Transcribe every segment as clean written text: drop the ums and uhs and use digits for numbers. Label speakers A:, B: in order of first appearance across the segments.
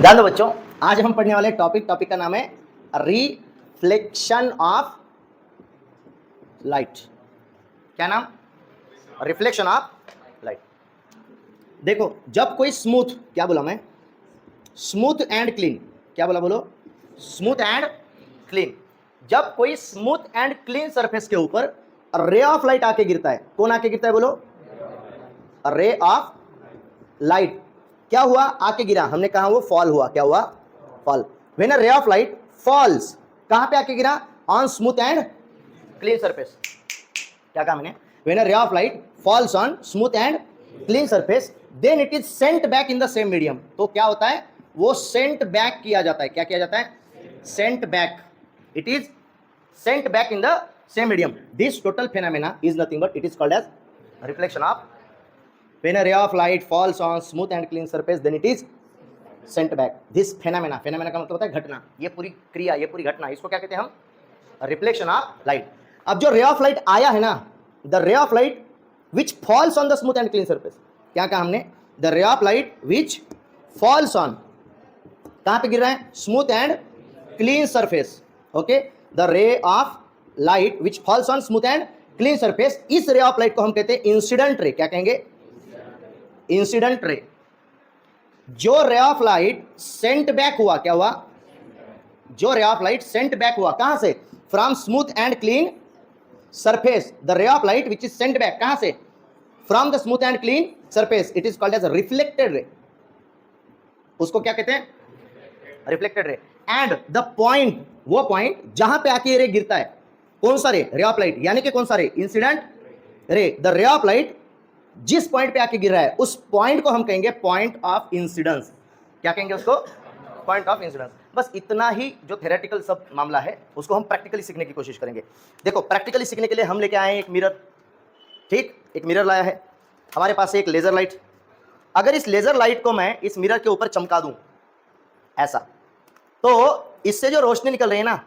A: ध्यान दो बच्चों, आज हम पढ़ने वाले टॉपिक का नाम है रिफ्लेक्शन ऑफ लाइट। क्या नाम? Reflection of light. देखो, जब कोई स्मूथ, क्या बोला मैं? Smooth and clean. क्या बोला? बोलो, स्मूथ एंड क्लीन। जब कोई स्मूथ एंड क्लीन सरफेस के ऊपर रे ऑफ लाइट आके गिरता है, कौन आके गिरता है? बोलो, रे ऑफ लाइट। क्या हुआ? आके गिरा, हमने कहा वो फॉल हुआ। क्या हुआ? Fall. When a ray of light false, कहां पे आके गिरा? On smooth and clean surface. क्या कहा मैंने? When a ray of light falls on smooth and clean surface, then it is sent back in the same medium. तो क्या होता है? वो सेंट बैक किया जाता है। क्या किया जाता है? Sent back. It is sent back in the same medium. This total phenomena is nothing but it is called as reflection of. When a ray of light falls on smooth and clean surface, then it is sent back. This phenomena, phenomena का मतलब होता है घटना। ये पूरी क्रिया, ये पूरी घटना, इसको क्या कहते हैं हम? Reflection of light. अब जो रे ऑफ लाइट आया है ना, the ray of light which falls on the smooth and clean surface, क्या कहा हमने? The ray of light which falls on, कहां पे गिर रहा है? Smooth and clean surface. Okay, the ray of light which falls on smooth and clean surface, इस रे ऑफ लाइट को हम कहते हैं इंसिडेंट रे। क्या कहेंगे? Incident ray. जो रे ऑफ लाइट सेंट बैक हुआ, क्या हुआ? जो रे ऑफ लाइट सेंट बैक हुआ, कहां से? From smooth and clean surface. The ray of light which is sent back, कहां से? From the smooth and clean surface, it is called as reflected ray. उसको क्या कहते हैं? Reflected ray. And the point, वो पॉइंट जहां पे आके रे गिरता है, कौन सा रे? रे ऑफ लाइट, यानी कि कौन सा रे? Incident ray. The ray of light जिस पॉइंट पे आके गिर रहा है, उस पॉइंट को हम कहेंगे पॉइंट ऑफ इंसिडेंस। क्या कहेंगे उसको? Point of incidence. बस इतना ही जो थ्योरेटिकल सब मामला है, उसको हम प्रैक्टिकली सीखने की कोशिश करेंगे। देखो, प्रैक्टिकली सीखने के लिए हम लेके आए हैं एक मिरर। ठीक, एक मिरर लाया है हमारे पास, एक लेजर लाइट। अगर इस लेजर लाइट को मैं इस मिरर के ऊपर चमका दूं ऐसा, तो इससे जो रोशनी निकल रही है ना,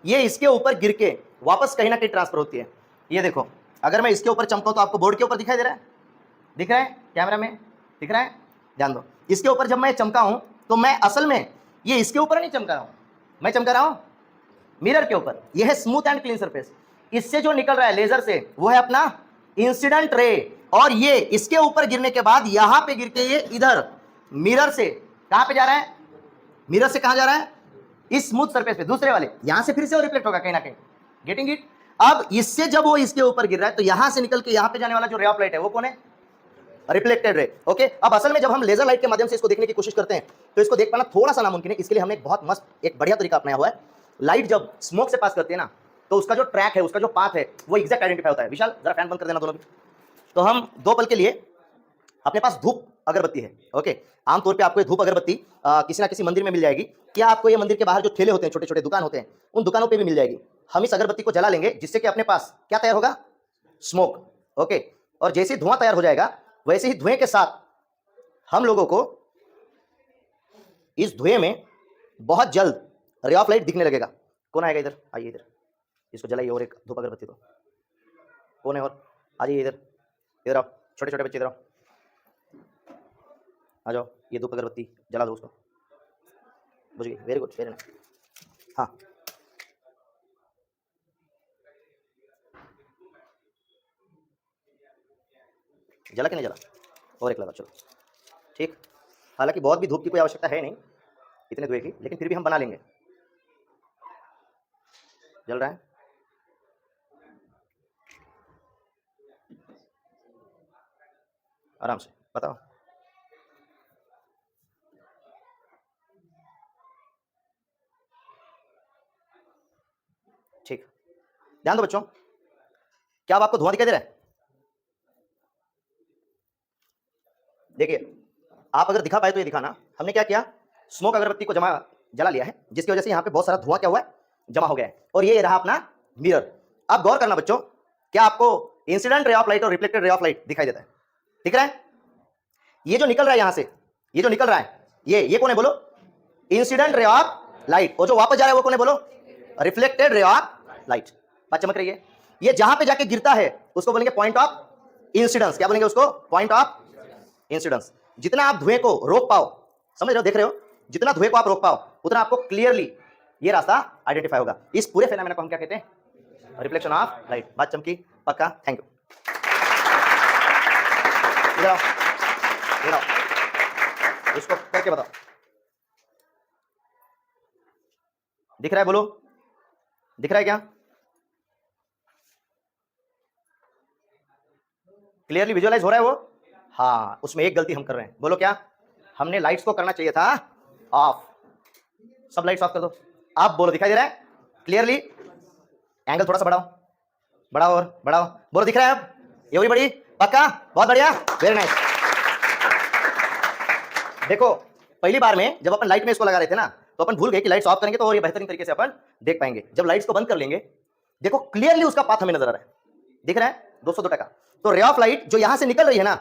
A: ये इसके ऊपर गिर के वापस कहीं ना कहीं ट्रांसफर होती है। ये देखो, अगर मैं इसके ऊपर चमकाऊं तो आपको बोर्ड के ऊपर दिखाई दे रहा है? दिख रहा है? कैमरा में दिख रहा है? ध्यान दो, इसके ऊपर जब मैं चमका हूं, तो मैं असल में ये इसके ऊपर नहीं चमका रहा हूं, मैं चमका रहा हूं मिरर के ऊपर। यह है स्मूथ एंड क्लीन सरफेस। इससे जो निकल रहा है लेजर से, वो है अपना इंसिडेंट रे। और ये इसके ऊपर गिरने के बाद यहां पे गिर के ये इधर मिरर से कहां पे जा रहा है? मिरर से कहां जा रहा है? इस स्मूथ सरफेस पे, दूसरे वाले, यहां से फिर से वो रिफ्लेक्ट होगा कहीं ना कहीं। Getting it? अब इससे जब वो इसके ऊपर गिर रहा है, तो यहां से निकल के यहां पे जाने वाला जो रे ऑफ लाइट है, वो कौन है? Reflected ray. ओके, अब असल में जब हम लेजर लाइट के माध्यम से इसको देखने की कोशिश करते हैं, तो इसको देख पाना थोड़ा सा नामुमकिन है। इसके लिए हमने एक बहुत मस्त, एक बढ़िया तरीका अपनाया हुआ है। लाइट जब स्मोक से पास करती है ना, तो उसका जो ट्रैक है, उसका जो पाथ है, वो एग्जैक्ट आइडेंटिफाई होता है। विशाल, जरा फैन बंद कर देना दोनों भी। तो हम 2 पल के लिए, अपने पास धूप अगरबत्ती है। ओके, आमतौर पर आपको धूप अगरबत्ती किसी ना किसी मंदिर में मिल जाएगी। क्या आपको ये मंदिर के बाहर जो ठेले होते हैं, छोटे छोटे दुकान होते हैं, उन दुकानों पर भी मिल जाएगी। हम इस अगरबत्ती को जला लेंगे, जिससे कि अपने पास क्या तैयार होगा? स्मोक। ओके, और जैसे ही धुआं तैयार हो जाएगा, वैसे ही धुएं के साथ हम लोगों को इस धुएं में बहुत जल्द रे ऑफ लाइट दिखने लगेगा। कौन आएगा इधर? आइए इधर, इसको जलाइए। और एक धूप अगरबत्ती को, कौन है? और आ जाइए इधर, इधर आओ, छोटे छोटे बच्चे इधर आओ, आ जाओ। ये धूप अगरबत्ती जला दो, उसको बुझ गई। Very good, very nice. हाँ, जला कि नहीं जला? और एक लगा, चलो ठीक। हालांकि बहुत भी धूप की कोई आवश्यकता है नहीं, इतने धुएं की, लेकिन फिर भी हम बना लेंगे। जल रहा है? आराम से बताओ। ठीक, ध्यान दो बच्चों। क्या अब आपको धुआं दिखाई दे रहा है? देखिए, आप अगर दिखा पाए तो ये दिखाना। हमने क्या किया? स्मोक अगरबत्ती को जला लिया है, जिसकी वजह से यहाँ पे बहुत सारा धुआं क्या हुआ है? जमा हो गया है। और ये रहा अपना मिरर। अब गौर करना बच्चों, क्या आपको इंसिडेंट रे ऑफ लाइट और रिफ्लेक्टेड रे ऑफ लाइट दिखाई देता है? दिख रहा है? ये जो निकल रहा है यहां से, ये जो निकल रहा है, ये कौन है? बोलो, इंसिडेंट रे ऑफ लाइट। और जो वापस जा रहा है वो कौन है? बोलो, रिफ्लेक्टेड रे ऑफ लाइट। बात चमक रही है? ये जहां पे जाके गिरता है, उसको बोलेंगे पॉइंट ऑफ इंसिडेंस। क्या बोलेंगे उसको? Point of incidence. जितना आप धुएं को रोक पाओ, समझ रहे हो, देख रहे हो, जितना धुएं को आप रोक पाओ उतना आपको क्लियरली ये रास्ता आइडेंटिफाई होगा। इस पूरे फेनोमेना को हम क्या कहते हैं? Reflection of light. बात चमकी? पक्का? Thank you. इधर आओ, इधर आओ, इसको करके बताओ। दिख रहा है? बोलो, दिख रहा है क्या? क्लियरली विजुअलाइज हो रहा है वो? हाँ, उसमें एक गलती हम कर रहे हैं। बोलो क्या? हमने लाइट्स को करना चाहिए था ऑफ। सब लाइट्स ऑफ कर दो। आप बोलो, दिखाई दे रहा है क्लियरली? एंगल थोड़ा सा बढ़ाओ, बढ़ाओ और बढ़ाओ। बोलो, दिख रहा है अब? ये हुई बड़ी? पक्का? बहुत बढ़िया, वेरी नाइस। देखो, पहली बार में जब अपन लाइट में इसको लगा रहे थे ना, तो अपन भूल गए कि लाइट्स ऑफ करेंगे तो और ये बेहतरीन तरीके से अपन देख पाएंगे। जब लाइट्स को बंद कर लेंगे, देखो क्लियरली उसका पाथ हमें नजर आ रहा है। दिख रहा है? 202 तो रे ऑफ लाइट जो यहां से निकल रही है ना,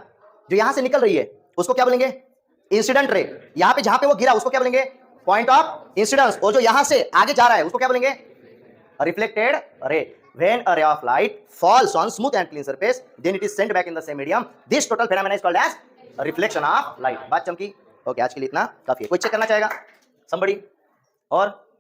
A: जो यहां से निकल रही है, उसको क्या बोलेंगे? Incident ray. यहां पे जहां पे वो गिरा उसको क्या बोलेंगे? Point of incidence. और जो यहां से आगे जा रहा है उसको क्या बोलेंगे? Reflected ray. When a ray of light falls on smooth and clean surface, then it is sent back in the same medium. This total phenomena is called as a reflection of light. बात चमकी? Okay, आज के लिए इतना काफी है। कोई check करना चाहेगा? Somebody? और